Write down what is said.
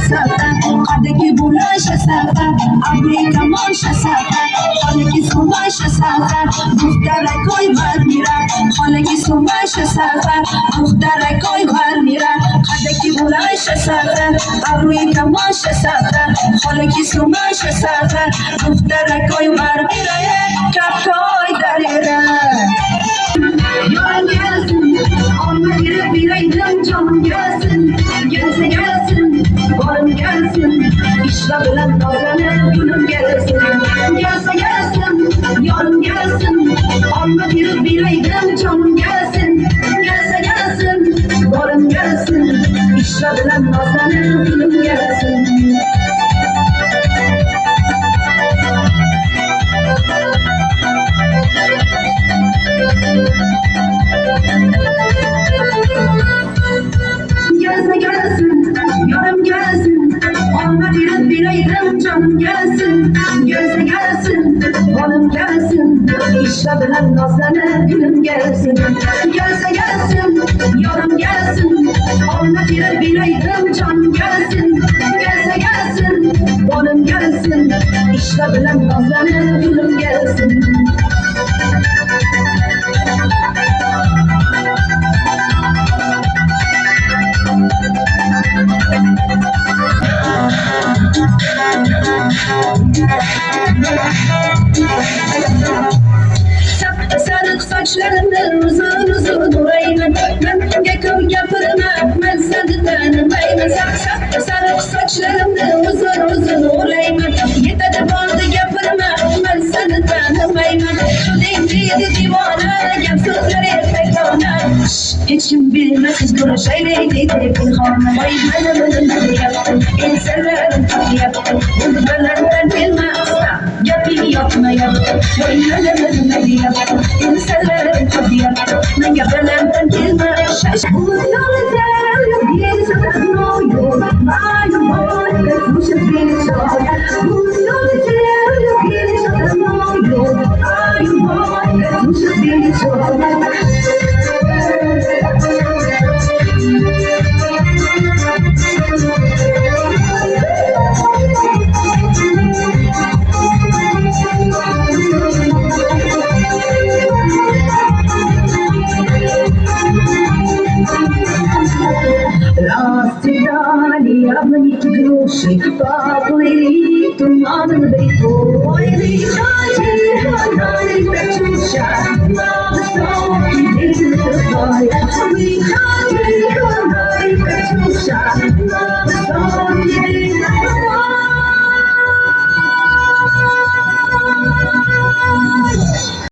شسافة قدك بولا شسافة أبني كمان شسافة خالك سوما شسافة دخترة کوی بر میرا خالك سوما شسافة دخترة کوی بر میرا قدك بولا شسافة أبني كمان شسافة خالك سوما شسافة دخترة کوی بر میرا كفكوي داريرا Yarın gelsin, onunla girip bireydim canım gelsin. Gelse gelsin, varım gelsin. İşte bilen kazanır günüm gelsin. Gelse gelsin, yarın gelsin. Onunla girip bireydim canım gelsin. Gelse gelsin, varım gelsin. İşte bilen kazanır günüm gelsin. Gelse gelsin, yarım gelsin. Onunla girip bireydim canım gelsin. Gelse gelsin, varım gelsin. İşte bilen nazlanır günüm gelsin. Gelse gelsin, yarım gelsin. Onunla girip bireydim canım gelsin. Gelse gelsin, varım gelsin. İşte bilen nazlanır günüm gelsin. Sarık saçlarını uzun uzun urayım. Ben gekul yaparım ben seni tanımayım. Sarık saçlarını uzun uzun urayım. Yeter de bazı yaparım ben seni tanımayım. Şu dengiyi divana yapsızları pekana. İçim bilmez dur şeyleri bir hanım. Ay benim yaptım. İnsanların tadı yaptım. Bunu benden bilmez. Yapma yaptım. Ay benim yaptım. İnsanların tadı yaptım. Ne yapılan bilmem. Bu yolda bir saklanıyor. Malum olmaz bu şekilde. Bu yolda bir saklanıyor. Malum olmaz bu şekilde. Расцветали яблони и груши, поплыли туманом далеко. Ой, летали, летали, Катюша, на высокий ветер трубой. Летали, летали, Катюша, на высокий